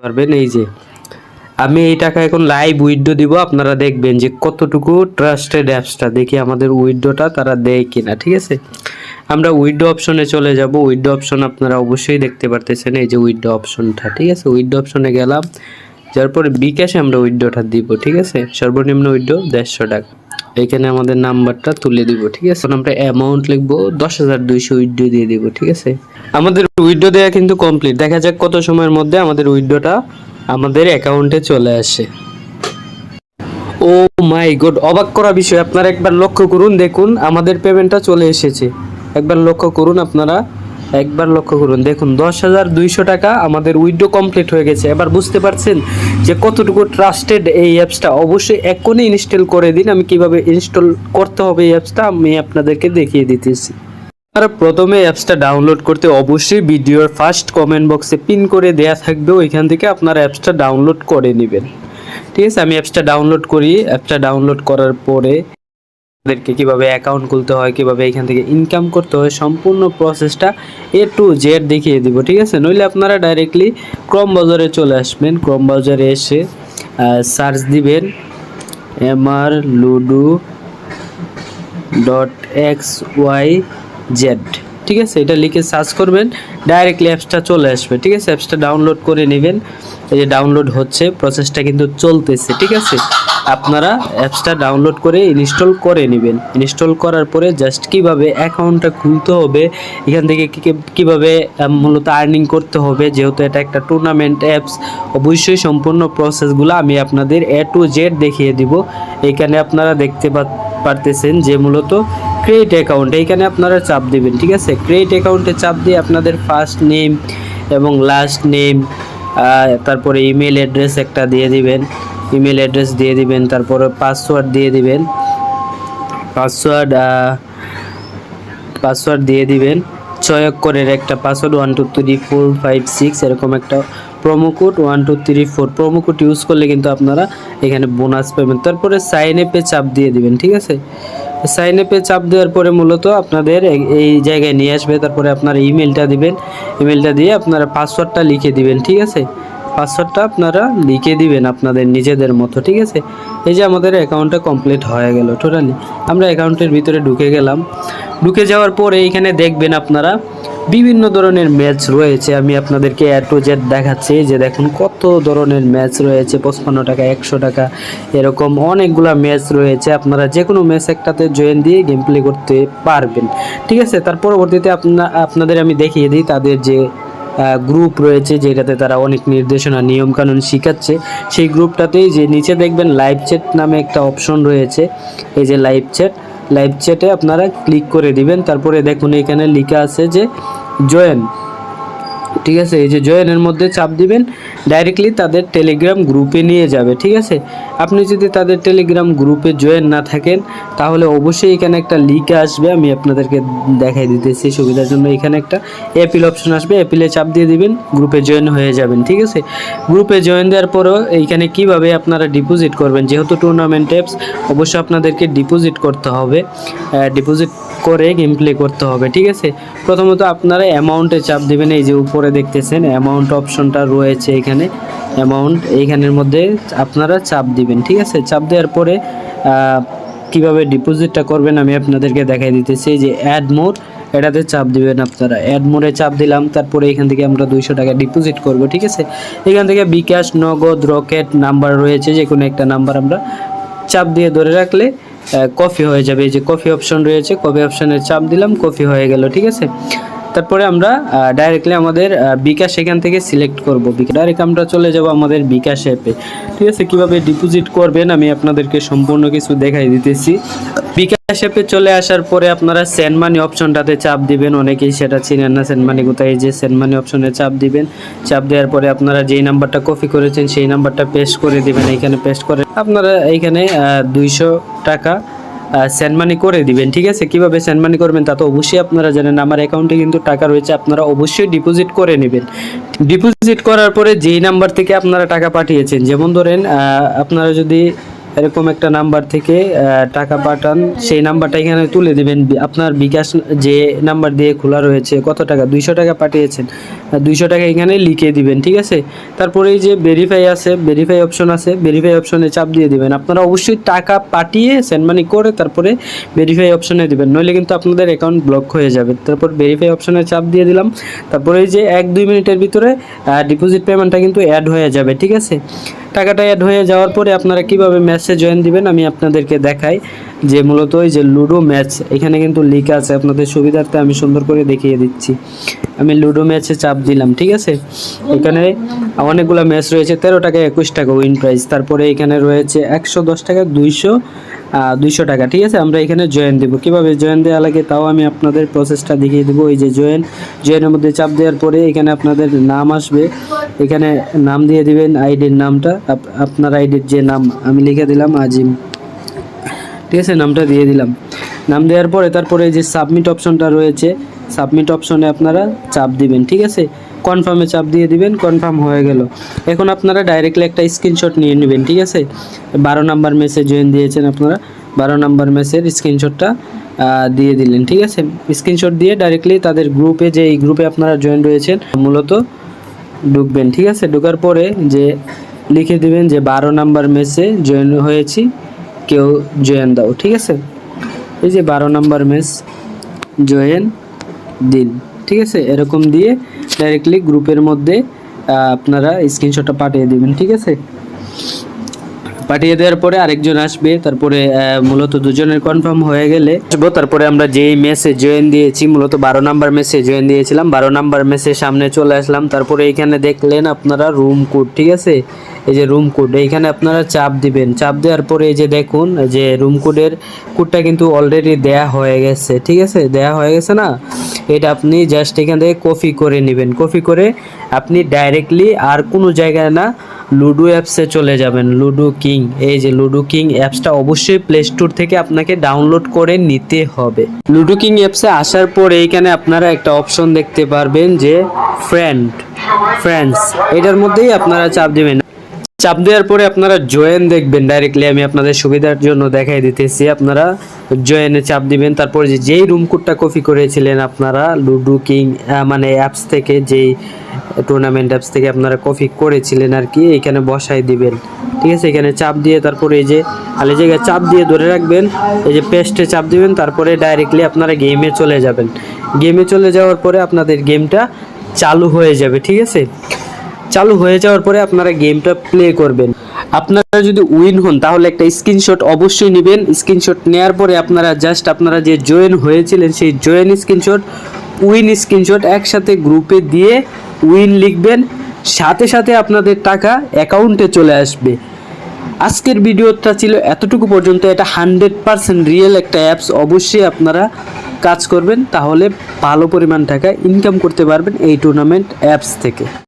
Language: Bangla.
পারবেন। এই যে আমি এই টাকা এখন লাইভ উইথড্র দিব, আপনারা দেখবেন যে কতটুকু ট্রাস্টেড অ্যাপসটা, দেখি আমাদের উইথড্রটা তারা দেয় কিনা। ঠিক আছে, আমরা উইথড্র অপশনে চলে যাব। উইথড্র অপশন আপনারা অবশ্যই দেখতে পারতেছেন, এই যে উইথড্র অপশনটা। ঠিক আছে, উইথড্র অপশনে গেলাম, যার পরে বিকাশে আমরা উইথড্রটা দিব। ঠিক আছে, সর্বনিম্ন উইথড্র 150 টাকা। এখানে আমাদের নাম্বারটা তুলে দিব। ঠিক আছে, এখন আমরা অ্যামাউন্ট লিখবো 10,200, উইথড্র দিয়ে দিব। ঠিক আছে, আমাদের উইথড্র দেওয়া কিন্তু কমপ্লিট। দেখা যাক কত সময়ের মধ্যে আমাদের উইথড্রটা আমাদের অ্যাকাউন্টে চলে আসে। ও মাই গড, অবাক করা বিষয়, আপনারা একবার লক্ষ্য করুন, দেখুন আমাদের পেমেন্টটা চলে এসেছে। একবার লক্ষ্য করুন, আপনারা একবার লক্ষ্য করুন, দেখুন 10,200 টাকা আমাদের উইথড্র কমপ্লিট হয়ে গেছে। এবার বুঝতে পারছেন যে কতটুকু ট্রাস্টেড এই অ্যাপসটা। অবশ্যই এখনই ইনস্টল করে দিন। আমি কিভাবে ইনস্টল করতে হবে এই অ্যাপসটা আমি আপনাদেরকে দেখিয়ে দিতেছি। আর প্রথমে অ্যাপসটা ডাউনলোড করতে অবশ্যই ভিডিওর ফার্স্ট কমেন্ট বক্সে পিন করে দেয়া থাকবে, ওইখান থেকে আপনারা অ্যাপসটা ডাউনলোড করে নেবেন। ঠিক আছে, আমি অ্যাপসটা ডাউনলোড করি। অ্যাপসটা ডাউনলোড করার পরে আপনাদেরকে কীভাবে অ্যাকাউন্ট খুলতে হয়, কীভাবে এখান থেকে ইনকাম করতে হয়, সম্পূর্ণ প্রসেসটা A to Z দেখিয়ে দিব। ঠিক আছে, নইলে আপনারা ডাইরেক্টলি ক্রোম ব্রাউজারে চলে আসবেন। ক্রোম ব্রাউজারে এসে সার্চ দিবেন mrludo.xyz। ঠিক আছে, এটা লিখে সার্চ করবেন, ডাইরেক্টলি অ্যাপসটা চলে আসবে। ঠিক আছে, অ্যাপসটা ডাউনলোড করে নেবেন। এই যে ডাউনলোড হচ্ছে, প্রসেসটা কিন্তু চলতেছে। ঠিক আছে, আপনারা অ্যাপসটা ডাউনলোড করে ইনস্টল করে নেবেন। ইনস্টল করার পরে জাস্ট কিভাবে অ্যাকাউন্টটা খুলতে হবে, এখান থেকে কিভাবে মূলত আর্নিং করতে হবে, যেহেতু এটা একটা টুর্নামেন্ট অ্যাপস, অবশ্যই সম্পূর্ণ প্রসেসগুলো আমি আপনাদের A to Z দেখিয়ে দিব। এখানে আপনারা দেখতে পারতেছেন যে মূলত ক্রিয়েট অ্যাকাউন্ট, এইখানে আপনারা চাপ দিবেন। ঠিক আছে, ক্রিয়েট অ্যাকাউন্টে চাপ দিয়ে আপনাদের ফার্স্ট নেম এবং লাস্ট নেম, তারপরে ইমেল অ্যাড্রেস একটা দিয়ে দিবেন, ইমেল অ্যাড্রেস দিয়ে দিবেন, তারপরে পাসওয়ার্ড দিয়ে দিবেন, পাসওয়ার্ড দিয়ে দিবেন 6 অক্ষরের একটা পাসওয়ার্ড, 1 2 3 4 5 6 এরকম একটা promo code 1 2 3 4 promo code use করলে কিন্তু আপনারা এখানে বোনাস পাবেন। তারপরে সাইন আপে চাপ দিয়ে দিবেন। ঠিক আছে, সাইন আপে চাপ দেওয়ার পরে মূলত আপনাদের এই জায়গায় নিয়ে আসবে। তারপরে আপনার ইমেলটা দিবেন, ইমেলটা দিয়ে আপনারা পাসওয়ার্ডটা লিখে দিবেন। ঠিক আছে, পাসওয়ার্ডটা আপনারা লিখে দিবেন আপনাদের নিজেদের মতো। ঠিক আছে, এই যে আমাদের অ্যাকাউন্টটা কমপ্লিট হয়ে গেল টোটালি। আমরা অ্যাকাউন্টের ভিতরে ঢুকে গেলাম। ঢুকে যাওয়ার পরে এইখানে দেখবেন আপনারা বিভিন্ন ধরনের ম্যাচ রয়েছে। আমি আপনাদেরকে A to Z দেখাচ্ছি, যে দেখুন কত ধরনের ম্যাচ রয়েছে। 55 টাকা, 100 টাকা, এরকম অনেকগুলা ম্যাচ রয়েছে। আপনারা যে কোনো ম্যাচ একটাতে জয়েন দিয়ে গেম প্লে করতে পারবেন। ঠিক আছে, তার পরবর্তীতে আপনাদের আমি দেখিয়ে দিই তাদের যে গ্রুপ রয়েছে, যেটাতে তারা অনেক নির্দেশনা নিয়মকানুন শিখাচ্ছে। সেই গ্রুপটাতেই যে নিচে দেখবেন লাইভ চ্যাট নামে একটা অপশন রয়েছে। এই যে লাইভ চ্যাটে আপনারা ক্লিক করে দিবেন। তারপরে দেখুন এখানে লেখা আছে যে জয়েন। ঠিক আছে, এই যে জয়েনের মধ্যে চাপ দিবেন, ডাইরেক্টলি তাদের টেলিগ্রাম গ্রুপে নিয়ে যাবে। ঠিক আছে, আপনি যদি তাদের টেলিগ্রাম গ্রুপে জয়েন না থাকেন তাহলে অবশ্যই এখানে একটা লিঙ্ক আসবে, আমি আপনাদেরকে দেখাই দিতেছি সুবিধার জন্য। এখানে একটা অ্যাপিল অপশন আসবে, অ্যাপিলে চাপ দিয়ে দিবেন, গ্রুপে জয়েন হয়ে যাবেন। ঠিক আছে, গ্রুপে জয়েন দেওয়ার পরও এইখানে কিভাবে আপনারা ডিপোজিট করবেন, যেহেতু টুর্নামেন্ট অ্যাপস অবশ্যই আপনাদেরকে ডিপোজিট করতে হবে, ডিপোজিট করে গেম প্লে করতে হবে। ঠিক আছে, প্রথমত আপনারা অ্যামাউন্টে চাপ দিবেন। এই যে উপরে দেখতেছেন অ্যামাউন্ট অপশনটা রয়েছে, এখানে অ্যামাউন্ট, এইখানের মধ্যে আপনারা চাপ দিবেন। ঠিক আছে, চাপ দেওয়ার পরে কিভাবে ডিপোজিটটা করবেন আমি আপনাদেরকে দেখাই দিতেছি। এই যে অ্যাড মোর, এটাতে চাপ দিবেন আপনারা। অ্যাড মোরে চাপ দিলাম, তারপরে এখান থেকে আমরা 200 টাকা ডিপোজিট করব। ঠিক আছে, এখান থেকে বিকাশ, নগদ, রকেট নাম্বার রয়েছে, যে কোনো একটা নাম্বার আমরা চাপ দিয়ে ধরে রাখলে কপি হয়ে যাবে। এই যে কপি অপশন রয়েছে, কপি অপশনের চাপ দিলাম, কপি হয়ে গেল। ঠিক আছে, তারপরে আমরা ডাইরেক্টলি আমাদের বিকাশ এখান থেকে সিলেক্ট করব। ডাইরেক্ট আমরা চলে যাব আমাদের বিকাশ অ্যাপে। ঠিক আছে, কিভাবে ডিপোজিট করবেন আমি আপনাদেরকে সম্পূর্ণ কিছু দেখাই দিতেছি। বিকাশ অ্যাপে চলে আসার পরে আপনারা সেন্ড মানি অপশনটাতে চাপ দিবেন। অনেকেই সেটা চিনেন না, সেন্ড মানি কোথায়, যে সেন্ড মানি অপশনে চাপ দিবেন। চাপ দেওয়ার পরে আপনারা যেই নাম্বারটা কপি করেছেন সেই নাম্বারটা পেস্ট করে দিবেন। এইখানে পেস্ট করে আপনারা এইখানে 200 টাকা সেন্ড মানি করে দিবেন। ঠিক আছে, কিভাবে সেন্ড মানি করবেন তা তো অবশ্যই আপনারা জানেন। আমার অ্যাকাউন্টে কিন্তু টাকা রয়েছে, আপনারা অবশ্যই ডিপোজিট করে নেবেন। ডিপোজিট করার পরে যেই নাম্বার থেকে আপনারা টাকা পাঠিয়েছেন, যেমন ধরেন আপনারা যদি এরকম একটা নাম্বার থেকে টাকা পাঠান, সেই নাম্বারটা এখানে তুলে দিবেন। আপনার বিকাশ যে নাম্বার দিয়ে খোলা রয়েছে, কত টাকা 200 টাকা পাঠিয়েছেন, 200 টাকা এখানে লিখে দিবেন, ঠিক আছে। তারপরে এই যে ভেরিফাই আছে, ভেরিফাই অপশন আছে, ভেরিফাই অপশনে চাপ দিয়ে দিবেন। আপনারা অবশ্যই টাকা পাঠিয়ে সেন্ড মানি করে তারপরে ভেরিফাই অপশনে দিবেন, নইলে কিন্তু আপনাদের অ্যাকাউন্ট ব্লক হয়ে যাবে। তারপর ভেরিফাই অপশনে চাপ দিয়ে দিলাম। তারপরে এই যে 1-2 মিনিটের ভিতরে ডিপোজিট পেমেন্টটা কিন্তু অ্যাড হয়ে যাবে, ঠিক আছে। টাকাটা অ্যাড হয়ে যাওয়ার পরে আপনারা কিভাবে ম্যাচে জয়েন দিবেন আমি আপনাদেরকে দেখাই। যে মূলত এই যে লুডো ম্যাচ এখানে কিন্তু লেখা আছে, আপনাদের সুবিধার্থে আমি সুন্দর করে দেখিয়ে দিচ্ছি। আমি লুডো ম্যাচে চাপ দিলাম, ঠিক আছে। এখানে অনেকগুলো ম্যাচ রয়েছে, 13 টাকা 21 টাকা উইন প্রাইস। তারপরে এখানে রয়েছে 110 টাকা 200 টাকা, ঠিক আছে। আমরা এখানে জয়েন দেবো, কিভাবে জয়েন দেওয়া লাগে তাও আমি আপনাদের প্রসেসটা দেখিয়ে দেবো। এই যে জয়েনের মধ্যে চাপ দেওয়ার পরে এখানে আপনাদের নাম আসবে, এখানে নাম দিয়ে দিবেন, আইডির নামটা আপনার আইডির যে নাম আমি লিখে দিলাম আজিম, ঠিক আছে, নামটা দিয়ে দিলাম। নাম দেওয়ার পরে তারপরে যে সাবমিট অপশনটা রয়েছে, সাবমিট অপশনে আপনারা চাপ দিবেন, ঠিক আছে। কনফার্মে চাপ দিয়ে দিবেন, কনফার্ম হয়ে গেল। এখন আপনারা ডাইরেক্টলি একটা স্ক্রিনশট নিয়ে নেবেন, ঠিক আছে। 12 নাম্বার মেসে জয়েন দিয়েছেন আপনারা, 12 নাম্বার মেসের স্ক্রিনশটটা দিয়ে দিলেন, ঠিক আছে। স্ক্রিনশট দিয়ে ডাইরেক্টলি তাদের গ্রুপে, যে এই গ্রুপে আপনারা জয়েন রয়েছেন মূলত ঢুকবেন, ঠিক আছে। ঢোকার পরে যে লিখে দিবেন যে 12 নাম্বার মেসে জয়েন হয়েছি, কেউ জয়েন দাও, ঠিক আছে। এই যে 12 নাম্বার মেস জয়েন দিন, ঠিক আছে। এরকম দিয়ে ডাইরেক্টলি গ্রুপের মধ্যে আপনারা স্ক্রিনশটটা পাঠিয়ে দিবেন, ঠিক আছে। পাঠিয়ে দেওয়ার পরে আরেকজন আসবে, তারপরে মূলত দুজনের কনফার্ম হয়ে গেলে আসবো। তারপরে আমরা যেই মেসে জয়েন দিয়েছি, মূলত 12 নাম্বার মেসে জয়েন দিয়েছিলাম, 12 নাম্বার মেসের সামনে চলে আসলাম। তারপরে এইখানে দেখলেন আপনারা রুম কোড, ঠিক আছে। এই যে রুম কোড, এইখানে আপনারা চাপ দিবেন। চাপ দেওয়ার পরে এই যে দেখুন যে রুম কোডটা কিন্তু অলরেডি দেয়া হয়ে গেছে, ঠিক আছে। দেয়া হয়ে গেছে না, এটা আপনি জাস্ট এখান থেকে কপি করে নেবেন। কপি করে আপনি ডাইরেক্টলি আর কোনো জায়গায় না, লুডো অ্যাপসে চলে যাবেন। লুডো কিং, এই যে লুডো কিং অ্যাপসটা অবশ্যই প্লে স্টোর থেকে আপনাকে ডাউনলোড করে নিতে হবে। লুডো কিং অ্যাপসে আসার পরে এইখানে আপনারা একটা অপশন দেখতে পারবেন যে ফ্রেন্ডস, এটার মধ্যেই আপনারা চাপ দিবেন। চাপ দেওয়ার পরে আপনারা জয়েন দেখবেন ডাইরেক্টলি, আমি আপনাদের সুবিধার জন্য দেখাই দিতেছি। আপনারা জয়েনে চাপ দিবেন। তারপর যেই রুম কোডটা কপি করেছিলেন আপনারা লুডো কিং মানে অ্যাপস থেকে, যেই টুর্নামেন্ট অ্যাপস থেকে আপনারা কপি করেছিলেন আর কি, এখানে বসাই দিবেন, ঠিক আছে। এখানে চাপ দিয়ে তারপরে এই যে খালি জায়গায় চাপ দিয়ে ধরে রাখবেন, এই যে পেস্টে চাপ দিবেন। তারপরে ডাইরেক্টলি আপনারা গেমে চলে যাবেন। গেমে চলে যাওয়ার পরে আপনাদের গেমটা চালু হয়ে যাবে, ঠিক আছে। চালু হয়ে যাওয়ার পরে আপনারা গেমটা প্লে করবেন। আপনারা যদি উইন হন তাহলে একটা স্ক্রিনশট অবশ্যই নেবেন। স্ক্রিনশট নেওয়ার পরে আপনারা জাস্ট আপনারা যে জয়েন হয়েছিলেন সেই জয়েন স্ক্রিনশট, উইন স্ক্রিনশট একসাথে গ্রুপে দিয়ে উইন লিখবেন, সাথে সাথে আপনাদের টাকা অ্যাকাউন্টে চলে আসবে। আজকের ভিডিওটা ছিল এতটুকু পর্যন্ত। এটা 100% রিয়েল একটা অ্যাপস, অবশ্যই আপনারা কাজ করবেন, তাহলে ভালো পরিমাণ টাকা ইনকাম করতে পারবেন এই টুর্নামেন্ট অ্যাপস থেকে।